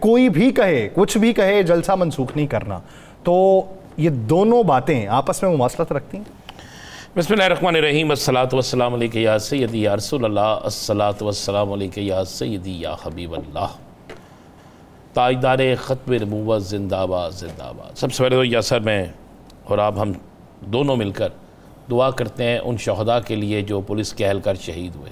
कोई भी कहे, कुछ भी कहे, जलसा मंसूख नहीं करना, तो ये दोनों बातें आपस में मुमासलत रखती हैं? बिस्मिल्लाहिर्रहमानिर्रहीम, अस्सलातु वस्सलामु अलैका या सय्यदी या रसूल अल्लाह, अस्सलातु वस्सलामु अलैका या सय्यदी या हबीब अल्लाह, ताजदार ख़त्म नबूवत ज़िंदाबाद ज़िंदाबाद। सबसे पहले तो यासर में और आप हम दोनों मिलकर दुआ करते हैं उन शहदा के लिए जो पुलिस के एहलकार शहीद हुए,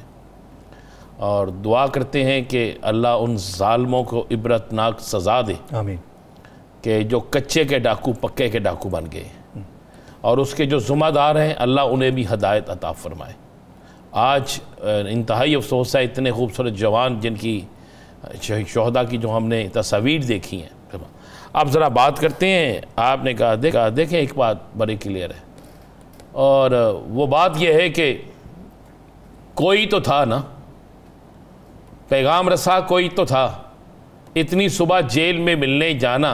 और दुआ करते हैं कि अल्लाह उन ज़ालिमों को इबरतनाक सज़ा दे, आमीन, कि जो कच्चे के डाकू पक्के के डाकू बन गए, और उसके जो ज़िम्मेदार हैं अल्लाह उन्हें भी हदायत अता फ़रमाए। आज इंतहाई अफसोस है, इतने खूबसूरत जवान जिनकी शहदा की जो हमने तस्वीर देखी हैं। अब ज़रा बात करते हैं, आपने कहा देखें एक बात बड़ी क्लियर है, और वो बात यह है कि कोई तो था ना, पैगाम रसा कोई तो था, इतनी सुबह जेल में मिलने जाना,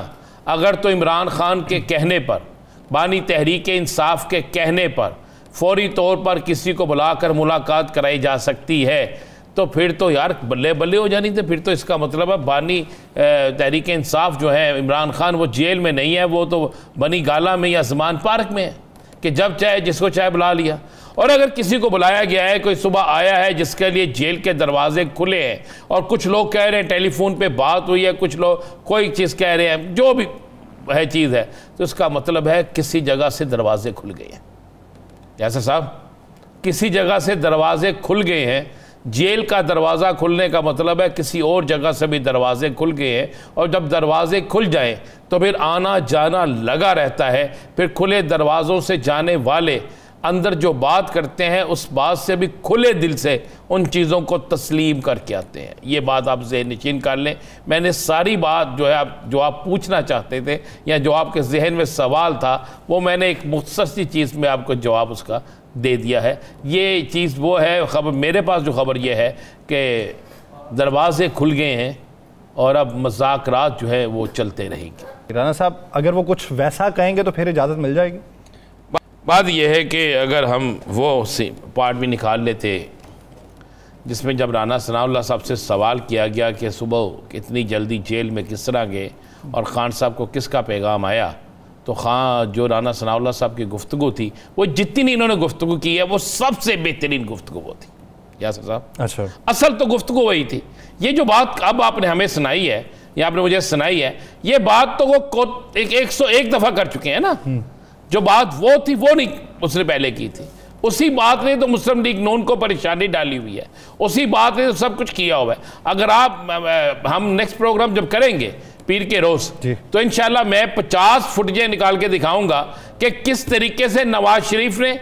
अगर तो इमरान खान के कहने पर, बानी तहरीक इंसाफ के कहने पर फौरी तौर पर किसी को बुलाकर मुलाकात कराई जा सकती है, तो फिर तो यार बल्ले बल्ले हो जानी थी। फिर तो इसका मतलब है बानी तहरीक इंसाफ जो है इमरान खान वो जेल में नहीं है, वो तो बनी गाला में या ज़मान पार्क में है कि जब चाहे जिसको चाहे बुला लिया। और अगर किसी को बुलाया गया है, कोई सुबह आया है जिसके लिए जेल के दरवाजे खुले हैं, और कुछ लोग कह रहे हैं टेलीफोन पे बात हुई है, कुछ लोग कोई चीज़ कह रहे हैं, जो भी है चीज़ है, तो इसका मतलब है किसी जगह से दरवाजे खुल गए हैं। यासर साहब, किसी जगह से दरवाजे खुल गए हैं। जेल का दरवाज़ा खुलने का मतलब है किसी और जगह से भी दरवाजे खुल गए हैं, और जब दरवाजे खुल जाएं तो फिर आना जाना लगा रहता है। फिर खुले दरवाज़ों से जाने वाले अंदर जो बात करते हैं उस बात से भी खुले दिल से उन चीज़ों को तस्लीम करके आते हैं। ये बात आप ज़हन नशीन कर लें। मैंने सारी बात जो है जो आप पूछना चाहते थे या जो आपके जहन में सवाल था, वो मैंने एक मुख्तसर सी चीज़ में आपको जवाब उसका दे दिया है। ये चीज़ वो है खबर, मेरे पास जो खबर ये है कि दरवाजे खुल गए हैं और अब मज़ाकरात जो है वो चलते रहेंगे। राना साहब, अगर वो कुछ वैसा कहेंगे तो फिर इजाज़त मिल जाएगी? बात यह है कि अगर हम वो पार्ट भी निकाल लेते जिसमें जब राना सनाउल्लाह साहब से सवाल किया गया कि सुबह इतनी जल्दी जेल में किस तरह गए और खान साहब को किसका पैगाम आया, तो जो राना सनाउल्लाह साहब की गुफ्तगू थी, वो जितनी इन्होंने गुफ्तगू की है वो सबसे बेहतरीन गुफ्तगू वो थी। यासर साहब, अच्छा, असल तो गुफ्तगू वही थी। ये जो बात अब आपने हमें सुनाई है या आपने मुझे सुनाई है, ये बात तो वो 101 दफ़ा कर चुके हैं ना। जो बात वो थी वो नहीं उसने पहले की थी, उसी बात ने तो मुस्लिम लीग नून को परेशानी डाली हुई है, उसी बात ने तो सब कुछ किया हुआ है। अगर हम नेक्स्ट प्रोग्राम जब करेंगे पीर के रोज़, तो इंशाल्लाह मैं 50 फुटेजें निकाल के दिखाऊंगा कि किस तरीके से नवाज शरीफ ने,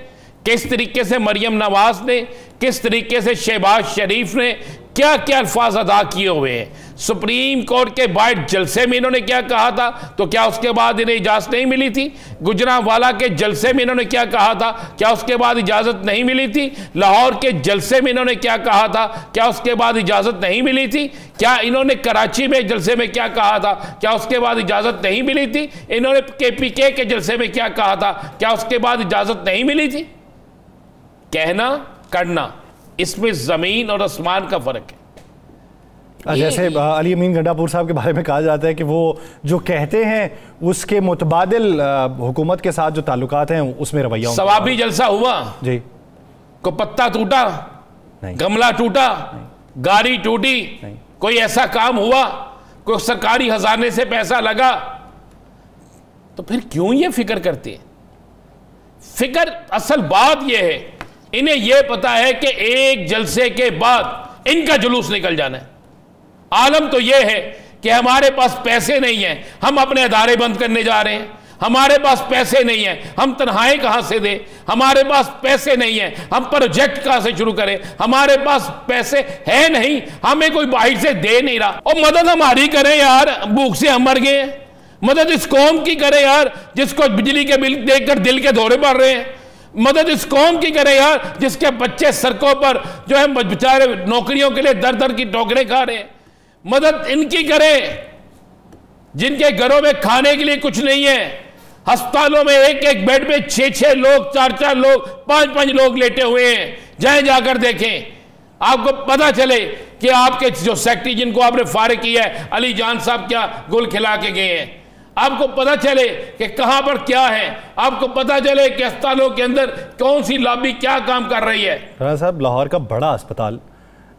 किस तरीके से मरियम नवाज ने, किस तरीके से शहबाज शरीफ ने क्या क्या अल्फाज अदा किए हुए हैं। सुप्रीम कोर्ट के बाहर जलसे में इन्होंने क्या कहा था, तो क्या उसके बाद इन्हें इजाज़त नहीं मिली थी? गुजरांवाला के जलसे में इन्होंने क्या कहा था, क्या उसके बाद इजाज़त नहीं मिली थी? लाहौर के जलसे में इन्होंने क्या कहा था, क्या उसके बाद इजाज़त नहीं मिली थी? क्या इन्होंने कराची में जलसे में क्या कहा था, क्या उसके बाद इजाज़त नहीं मिली थी? इन्होंने KPK के जलसे में क्या कहा था, क्या उसके बाद इजाज़त नहीं मिली थी? कहना करना, इसमें ज़मीन और आसमान का फ़र्क है। जैसे अली अमीन गंडापुर साहब के बारे में कहा जाता है कि वो जो कहते हैं उसके मुतबादिल हुकूमत के साथ जो ताल्लुकात हैं उसमें रवैया। सवाबी जलसा हुआ जी, को पत्ता टूटा नहीं, गमला टूटा नहीं, गाड़ी टूटी नहीं, कोई ऐसा काम हुआ, कोई सरकारी खजाने से पैसा लगा, तो फिर क्यों ये फिक्र करते हैं? फिक्र असल बात यह है, इन्हें यह पता है कि एक जलसे के बाद इनका जुलूस निकल जाना है। आलम तो यह है कि हमारे पास पैसे नहीं हैं, हम अपने अदारे बंद करने जा रहे हैं। हमारे पास पैसे नहीं है, हम तनख्वाहें कहां से दें? हमारे पास पैसे नहीं है, हम प्रोजेक्ट कहां से शुरू करें? हमारे पास पैसे है नहीं, हमें कोई बाहर से दे नहीं रहा। और मदद हमारी करें यार, भूख से हम मर गए हैं। मदद इस कौम की करें यार जिसको बिजली के बिल देखकर दिल के दौरे पड़ रहे हैं। मदद इस कौम की करें यार जिसके बच्चे सड़कों पर जो है बेचारे नौकरियों के लिए दर दर की ठोकरें खा रहे हैं। मदद इनकी करें जिनके घरों में खाने के लिए कुछ नहीं है, अस्पतालों में एक एक बेड पे 6-6 लोग, 4-4 लोग, 5-5 लोग लेटे हुए हैं। जाएं जाकर देखें, آپ کو پتہ چلے کہ آپ کے جو سیکٹری جن کو آپ نے فارغ کیا ہے علی جان صاحب کیا گل کھلا کے گئے ہیں، آپ کو پتہ چلے کہ کہاں پر کیا ہے، آپ کو پتہ چلے کہ اسپتالوں کے اندر کون سی لابی کیا کام کر رہی ہے۔ رانا صاحب، لاہور کا بڑا اسپتال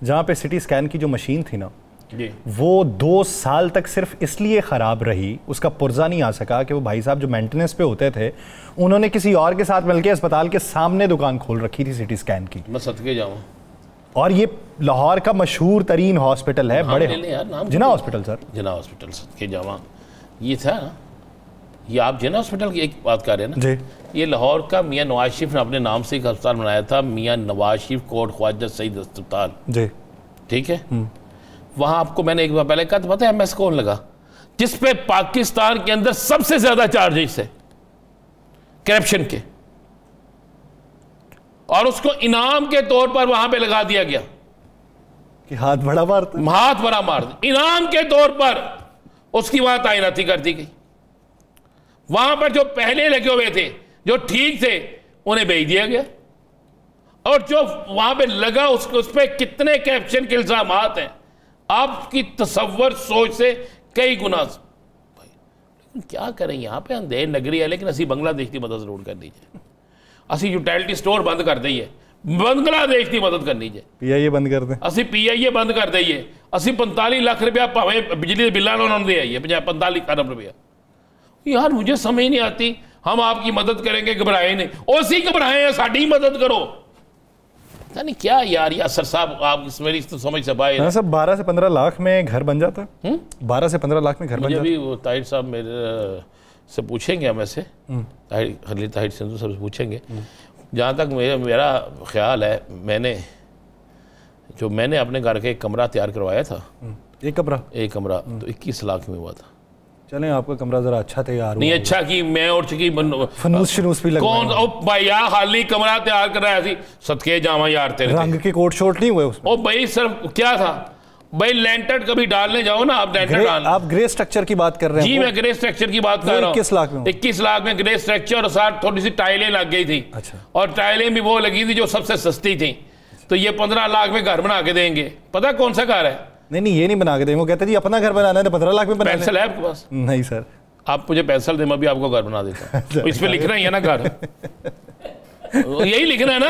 جہاں پہ سٹی سکین کی جو مشین تھی نا، جی وہ 2 سال تک صرف اس لیے خراب رہی، اس کا پرزہ نہیں آ سکا کہ وہ بھائی صاحب جو مینٹیننس پہ ہوتے تھے انہوں نے کسی اور کے ساتھ مل کے اسپتال کے سامنے دکان کھول رکھی تھی سٹی سکین کی۔ میں صدقے جاؤں، اور یہ لاہور کا مشہور ترین ہاسپٹل ہے، بڑے جناح ہاسپٹل سر، جناح ہاسپٹل صدقے جاؤں، یہ تھا نا، یہ آپ جناح ہاسپٹل کی ایک بات کر رہے ہیں نا، جی یہ لاہور کا میاں نواز شریف نے اپنے نام سے ایک ہسپتال بنایا تھا، میاں نواز شریف کوٹ خواجہ سعید اسپتال، جی ٹھیک ہے، وہاں آپ کو میں نے ایک بار پہلے کہا تو پتہ ہے ایم ایس کون لگا، جس پہ پاکستان کے اندر سب سے زیادہ چارجز ہے کرپشن کے، اور اس کو انعام کے طور پر وہاں پہ لگا دیا گیا کہ ہاتھ بڑا مارتا، ہاتھ بڑا مار دیا، انعام کے طور پر اس کی وہاں تعیناتی کر دی گئی۔ وہاں پر جو پہلے لگے ہوئے تھے جو ٹھیک تھے انہیں بھیج دیا گیا، اور جو وہاں پہ لگا اس پہ کتنے کرپشن کے الزامات ہیں آپ کی تصور سوچ سے کئی گنا۔ لیکن کیا کریں، یہاں پہ اندھیر نگری ہے لیکن اسی بنگلہ دیش کی مدد ضرور کرنی چاہیے، اسی یوٹیلٹی سٹور بند کر دئیے، بنگلہ دیش کی مدد کرنی چاہیے، پی آئی اے بند کر دیں، اسی پی آئی اے بند کر دئیے، اسی 45 لاکھ روپیہ بجلی بلانا انہوں نے دے آئیے 45 ارب روپیہ۔ یار مجھے سمجھ نہیں آتی، ہم آپ کی مدد کریں گے گھبرائے نہیں، اسی گھبرائے ہیں ساڑھی مدد کرو، پتہ نہیں کیا یار یاسر صاحب آپ اس میری سمجھ سے باہر ہے۔ صاحب 12 سے 15 لاکھ میں گھر بن جاتا ہے، 12 سے 15 لاکھ میں گھر بن مجھے جاتا بھی وہ طاہر صاحب میرے سے پوچھیں گے، ہمیں سے خلیل طاہر سندھو صاحب سے پوچھیں گے، جہاں تک میرا خیال ہے میں نے اپنے گھر کے ایک کمرہ تیار کروایا تھا، ایک کمرہ تو 21 لاکھ میں ہوا تھا۔ چلیں آپ کا کمرہ ذرا اچھا تیار نہیں اچھا کی میں اور چکی فنوس شنوس بھی کون بھائی یار خالی کمرہ تیار کر رہا ہے، صدقے جاواں یار تیرے رنگ کے کوٹ شوٹ نہیں ہوئے اس میں، بھائی صرف کیا تھا بھائی لینٹر کبھی ڈالنے جاؤ نا آپ لینٹر ڈالنے، آپ گرے سٹرکچر کی بات کر رہے ہیں؟ جی میں گرے سٹرکچر کی بات کر رہا ہوں، 21 لاکھ میں 21 لاکھ میں گرے سٹرکچر، اور ساتھ تھوڑی سی ٹائلیں لگ گئی تھی، اور ٹائلیں بھی وہ لگی تھی جو سب سے سستی تھیں، تو یہ 15 لاکھ میں گھر بنا کے دیں گے، پتہ کون سا گھر ہے؟ نہیں یہ نہیں بنا کے دیں، وہ کہتے جی اپنا گھر بنانا ہے تو 15 لاکھ میں بنا لیں۔ پینسل ہے آپ کے پاس؟ نہیں سر، آپ مجھے پینسل دیں میں بھی آپ کو گھر بنا دیتا ہوں، اس پہ لکھنا ہی ہے نا گھر، یہی لکھنا ہے نا،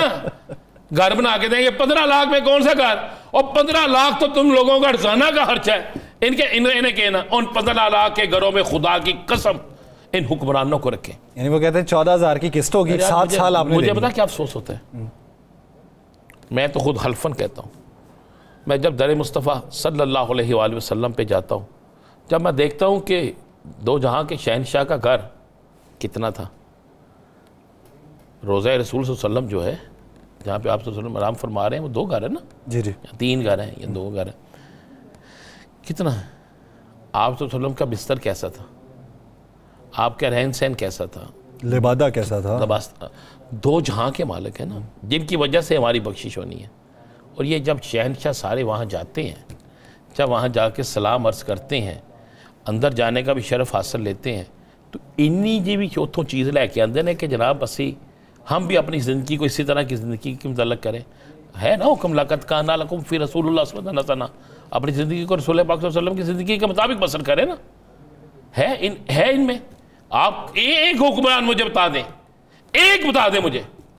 گھر بنا کے دیں گے 15 لاکھ میں کون سا گھر، اور 15 لاکھ تو تم لوگوں کا ارزانہ کا خرچہ ہے، انہیں کہنا ان 15 لاکھ کے گھروں میں خدا کی قسم ان حکمرانوں کو رکھیں، یعنی وہ کہتے ہیں 14,000 کی قسط ہوگی، 7 سال آپ نے مجھے پتا کیا افسوس ہوتا ہے، میں تو خود حلفاً کہتا ہوں، میں جب در مصطفیٰ صلی اللہ علیہ وآلہ وسلم پہ جاتا ہوں، جب میں دیکھتا ہوں کہ دو جہاں کے شہنشاہ کا گھر کتنا تھا، روضہ رسول صلی اللہ علیہ وسلم جو ہے جہاں پہ آپ صلی اللہ علیہ وسلم آرام فرما رہے ہیں، وہ 2 گھر ہیں نا، جی 3 گھر ہیں یا 2 گھر ہیں، کتنا ہے؟ آپ صلی اللہ علیہ وسلم کا بستر کیسا تھا، آپ کا رہن سہن کیسا تھا، لبادہ کیسا تھا، 2 جہاں کے مالک ہیں نا، جن کی وجہ سے ہماری بخشش ہونی ہے، اور یہ جب شہنشاہ سارے وہاں جاتے ہیں، جب وہاں جا کے سلام عرض کرتے ہیں، اندر جانے کا بھی شرف حاصل لیتے ہیں، تو انہی جی بھی چوتھوں چیز لے کے آندے ہیں کہ جناب اسی ہم بھی اپنی زندگی کو اسی طرح کی زندگی کی متعلق کریں، ہے نا حکم لقد کان لکم فی رسول اللہ صلی اللہ علیہ وسلم، اپنی زندگی کو رسول پاک صلی اللہ علیہ وسلم کی زندگی کے مطابق بسر کریں نا، ہے ان میں آپ ایک حکمران مجھے بتا دیں، ایک بتا دیں مجھے